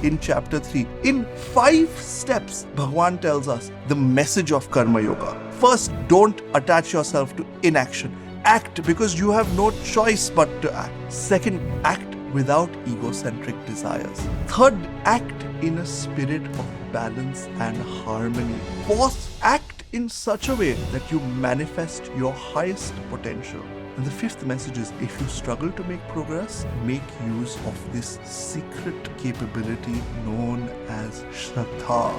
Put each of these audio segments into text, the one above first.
in chapter 3. In 5 steps, Bhagwan tells us the message of Karma Yoga. First, don't attach yourself to inaction. Act because you have no choice but to act. Second, act without egocentric desires. Third, act in a spirit of balance and harmony. Fourth, act in such a way that you manifest your highest potential. And the 5th message is, if you struggle to make progress, make use of this secret capability known as Shraddha.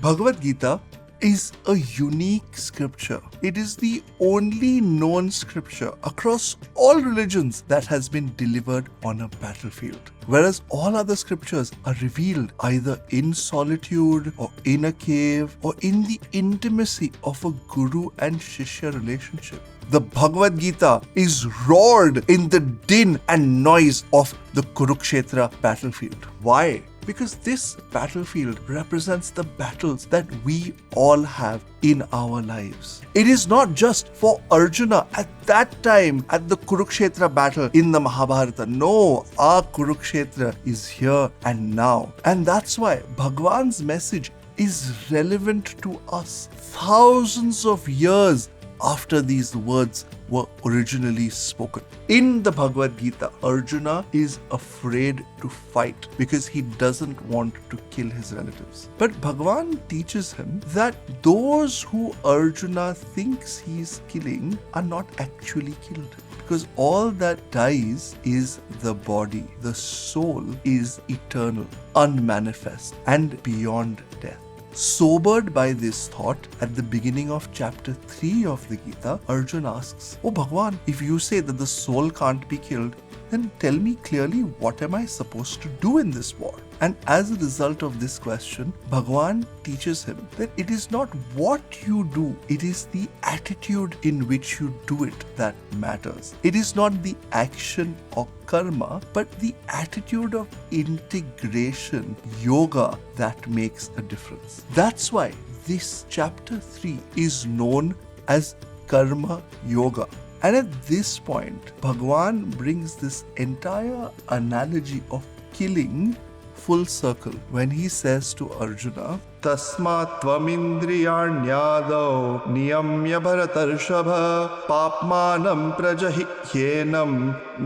Bhagavad Gita is a unique scripture. It is the only known scripture across all religions that has been delivered on a battlefield. Whereas all other scriptures are revealed either in solitude or in a cave or in the intimacy of a guru and shishya relationship. The Bhagavad Gita is roared in the din and noise of the Kurukshetra battlefield. Why? Because this battlefield represents the battles that we all have in our lives. It is not just for Arjuna at that time at the Kurukshetra battle in the Mahabharata. No, our Kurukshetra is here and now. And that's why Bhagwan's message is relevant to us thousands of years after these words were originally spoken. In the Bhagavad Gita, Arjuna is afraid to fight because he doesn't want to kill his relatives. But Bhagwan teaches him that those who Arjuna thinks he's killing are not actually killed. Because all that dies is the body. The soul is eternal, unmanifest, and beyond death. Sobered by this thought, at the beginning of chapter 3 of the Gita, Arjuna asks, "Oh Bhagwan, if you say that the soul can't be killed, then tell me clearly, what am I supposed to do in this war?" And as a result of this question, Bhagwan teaches him that it is not what you do, it is the attitude in which you do it that matters. It is not the action or karma, but the attitude of integration, yoga, that makes a difference. That's why this chapter 3 is known as Karma Yoga. And at this point, Bhagwan brings this entire analogy of killing full circle when he says to Arjuna, "Tasmat tvamindriyanyadav niyamya bharatarshava papmanam prajahihyenam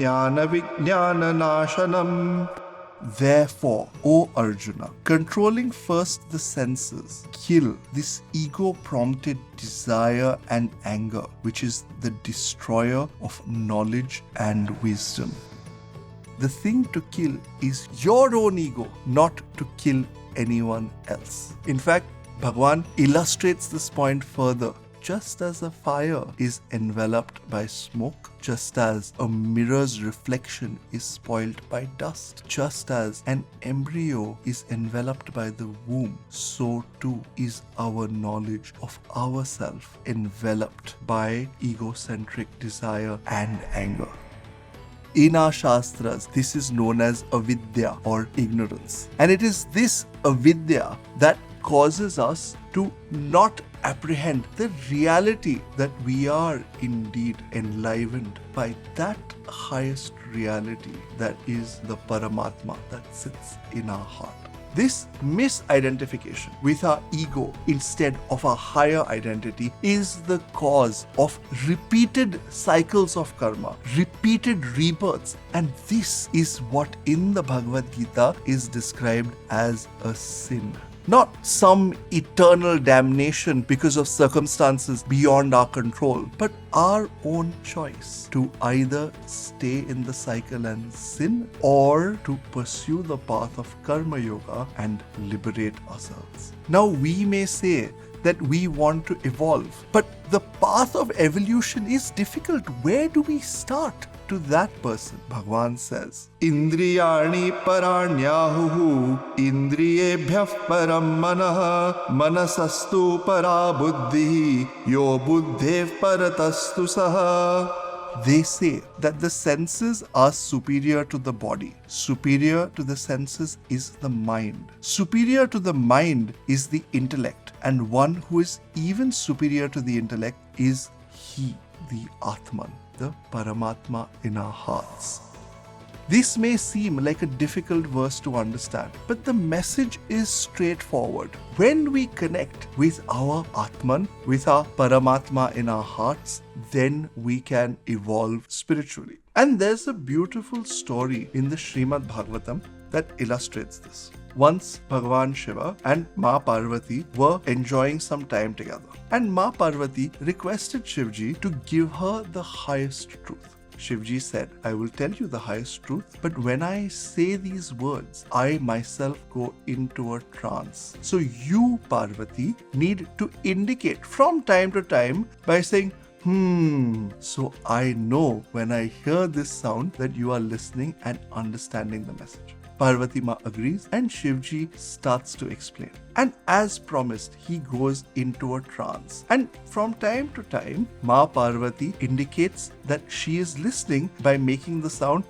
jnana vijnana nashanam." Therefore, O Arjuna, controlling first the senses, kill this ego-prompted desire and anger, which is the destroyer of knowledge and wisdom. The thing to kill is your own ego, not to kill anyone else. In fact, Bhagwan illustrates this point further. Just as a fire is enveloped by smoke, just as a mirror's reflection is spoiled by dust, just as an embryo is enveloped by the womb, so too is our knowledge of ourself enveloped by egocentric desire and anger. In our Shastras, this is known as avidya or ignorance. And it is this avidya that causes us to not apprehend the reality that we are indeed enlivened by that highest reality that is the Paramatma that sits in our heart. This misidentification with our ego instead of our higher identity is the cause of repeated cycles of karma, repeated rebirths, and this is what in the Bhagavad Gita is described as a sin. Not some eternal damnation because of circumstances beyond our control, but our own choice to either stay in the cycle and sin or to pursue the path of Karma Yoga and liberate ourselves. Now we may say that we want to evolve, but the path of evolution is difficult. Where do we start? To that person, Bhagwan says, "Indriyani paranyahu indriyebhyah param manah manasastu para buddhi yo buddhev paratastu saha." They say that the senses are superior to the body. Superior to the senses is the mind. Superior to the mind is the intellect. And one who is even superior to the intellect is he, the Atman. the Paramatma in our hearts. This may seem like a difficult verse to understand, but the message is straightforward. When we connect with our Atman, with our Paramatma in our hearts, then we can evolve spiritually. And there's a beautiful story in the Srimad Bhagavatam that illustrates this. Once Bhagwan Shiva and Ma Parvati were enjoying some time together, and Ma Parvati requested Shivji to give her the highest truth. Shivji said, I will tell you the highest truth, but when I say these words, I myself go into a trance. So you, Parvati, need to indicate from time to time by saying, so I know when I hear this sound that you are listening and understanding the message. Parvati Ma agrees and Shivji starts to explain. And as promised, he goes into a trance. And from time to time, Ma Parvati indicates that she is listening by making the sound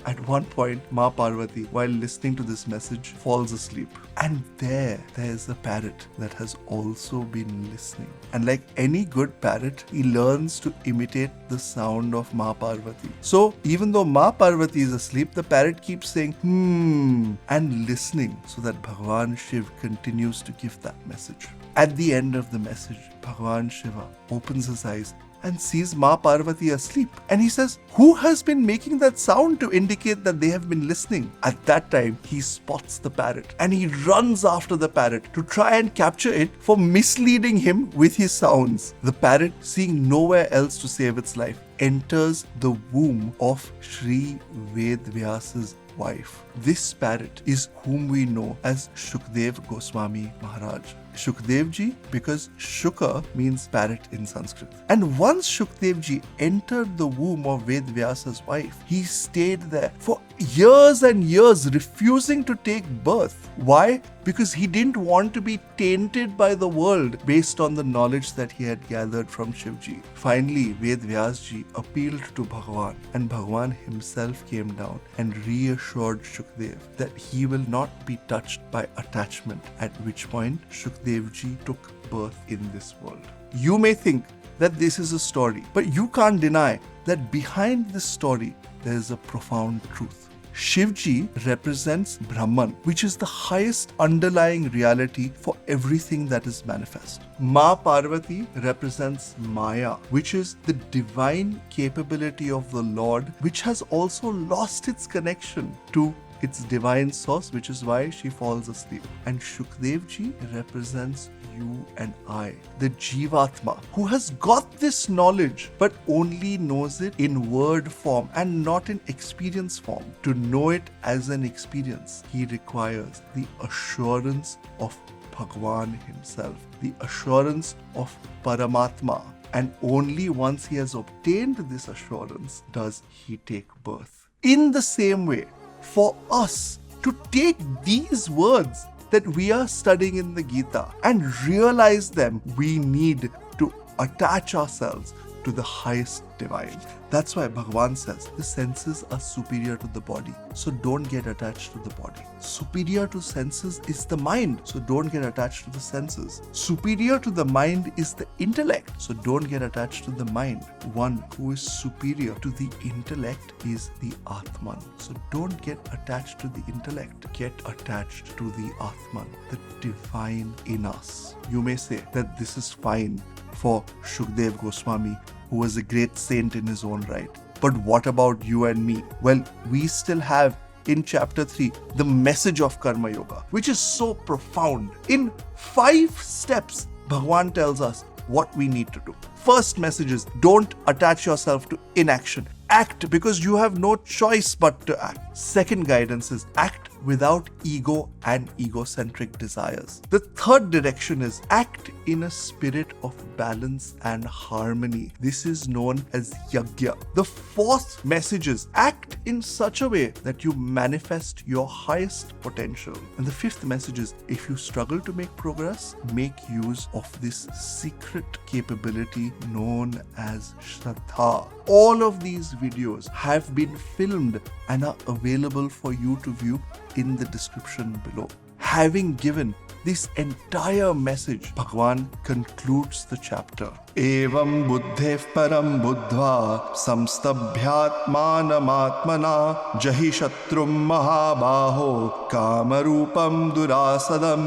At one point, Ma Parvati, while listening to this message, falls asleep. And there's a parrot that has also been listening. And like any good parrot, he learns to imitate the sound of Ma Parvati. So even though Ma Parvati is asleep, the parrot keeps saying and listening so that Bhagwan Shiv continues to give that message. At the end of the message, Bhagwan Shiva opens his eyes and sees Ma Parvati asleep. And he says, who has been making that sound to indicate that they have been listening? At that time, he spots the parrot and he runs after the parrot to try and capture it for misleading him with his sounds. The parrot, seeing nowhere else to save its life, enters the womb of Sri Vedvyasa's wife. This parrot is whom we know as Shukdev Goswami Maharaj. Shukdev ji, because Shuka means parrot in Sanskrit. And once Shukdev ji entered the womb of Vedvyasa's wife, he stayed there for years and years, refusing to take birth. Why? Because he didn't want to be tainted by the world based on the knowledge that he had gathered from Shivji. Finally, Vedvyasji appealed to Bhagwan, and Bhagwan himself came down and reassured Shukdev that he will not be touched by attachment, at which point Shukdevji took birth in this world. You may think that this is a story, but you can't deny that behind this story there is a profound truth. Shivji represents Brahman, which is the highest underlying reality for everything that is manifest. Ma Parvati represents Maya, which is the divine capability of the Lord, which has also lost its connection to its divine source, which is why she falls asleep. And Shukdevji represents you and I, the Jivatma, who has got this knowledge but only knows it in word form and not in experience form. To know it as an experience, he requires the assurance of Bhagwan himself, the assurance of Paramatma. And only once he has obtained this assurance does he take birth. In the same way, for us to take these words that we are studying in the Gita and realize them, we need to attach ourselves to the highest divine. That's why Bhagavan says the senses are superior to the body, so don't get attached to the body. Superior to senses is the mind, so don't get attached to the senses. Superior to the mind is the intellect, so don't get attached to the mind. One who is superior to the intellect is the Atman, so don't get attached to the intellect. Get attached to the Atman, the divine in us. You may say that this is fine for Shukdev Goswami, who was a great saint in his own right. But what about you and me? Well, we still have in chapter 3 the message of Karma Yoga, which is so profound. In 5 steps, Bhagwan tells us what we need to do. First message is don't attach yourself to inaction. Act because you have no choice but to act. Second guidance is act without ego and egocentric desires. The third direction is act in a spirit of balance and harmony. This is known as yajna. The fourth message is act in such a way that you manifest your highest potential. And the fifth message is if you struggle to make progress, make use of this secret capability known as Shraddha. All of these videos have been filmed and are available for you to view in the description below. having given this entire message, Bhagwan concludes the chapter. Evam buddhev param buddhva samstabhyatmanamatmana jahi shatrum mahabaho kamarupam durasadam.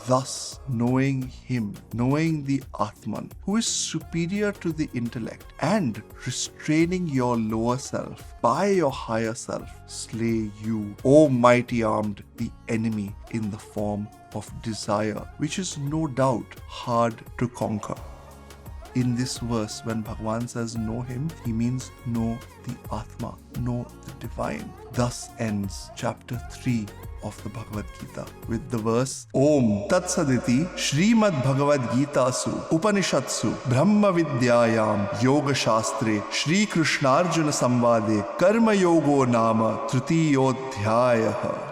Thus, knowing him, knowing the Atman, who is superior to the intellect, and restraining your lower self by your higher self, slay you, O mighty armed, the enemy in the form of desire, which is no doubt hard to conquer. In this verse, when Bhagwan says know him, he means know the Atma, know the divine. Thus ends chapter 3 of the Bhagavad Gita with the verse Om Tat Saditi Shrimad Bhagavad Gita Su Upanishatsu Brahma Vidyayam Yoga Shastre Shri Krishna Arjuna Samvade Karma Yogo Nama Tritiyodhyayah.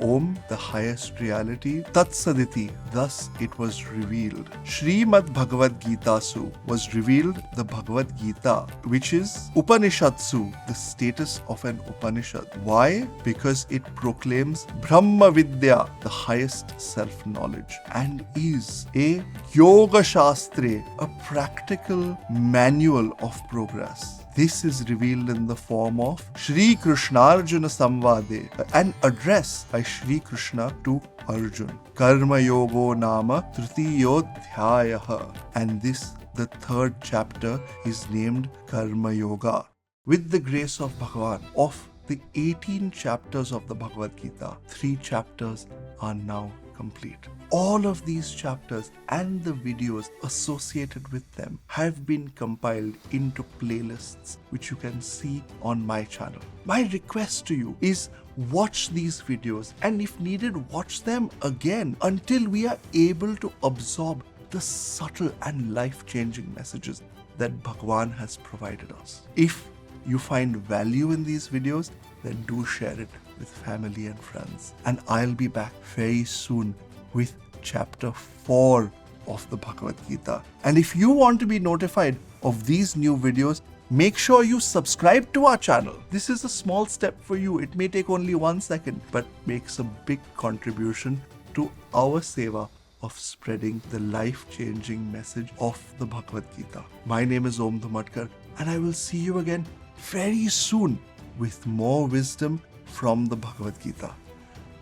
Om, the highest reality, Tat Saditi, thus it was revealed. Shrimad Bhagavad Gita Su was revealed the Bhagavad Gita, which is Upanishatsu, the status of an Upanishad. Why? Because it proclaims Brahma Vidya, the highest self-knowledge, and is a Yoga Shastre, a practical manual of progress. This is revealed in the form of Shri Krishna Arjuna Samvade, an address by Shri Krishna to Arjuna. Karma Yogo Nama Tritiyodhyayah. And this, the third chapter, is named Karma Yoga. With the grace of Bhagavan, of the 18 chapters of the Bhagavad Gita, 3 chapters are now complete. All of these chapters and the videos associated with them have been compiled into playlists which you can see on my channel. My request to you is watch these videos and if needed watch them again until we are able to absorb the subtle and life-changing messages that Bhagwan has provided us. If you find value in these videos, then do share it with family and friends. And I'll be back very soon with chapter 4 of the Bhagavad Gita. And if you want to be notified of these new videos, make sure you subscribe to our channel. This is a small step for you. It may take only 1 second, but makes a big contribution to our seva of spreading the life-changing message of the Bhagavad Gita. My name is Om Dhumatkar, and I will see you again very soon with more wisdom from the Bhagavad Gita.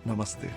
Namaste.